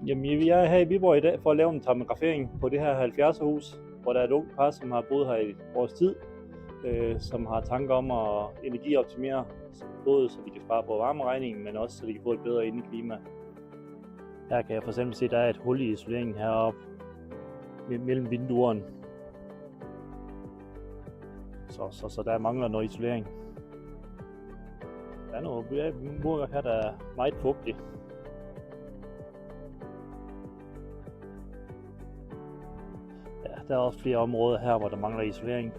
Jamen, vi er her i Viborg i dag for at lave en termografering på det her 70'er-hus, hvor der er et ungt par, som har boet her i et års tid, som har tanker om at energioptimere, både så de kan spare på varmeregningen, men også så de kan få et bedre indeklima. Her kan jeg for eksempel se, at der er et hul i isoleringen heroppe mellem vinduerne. Så der mangler noget isolering. Der er nogle murværk her, der er meget fugtigt. Ja, der er også flere områder her, hvor der mangler isolering.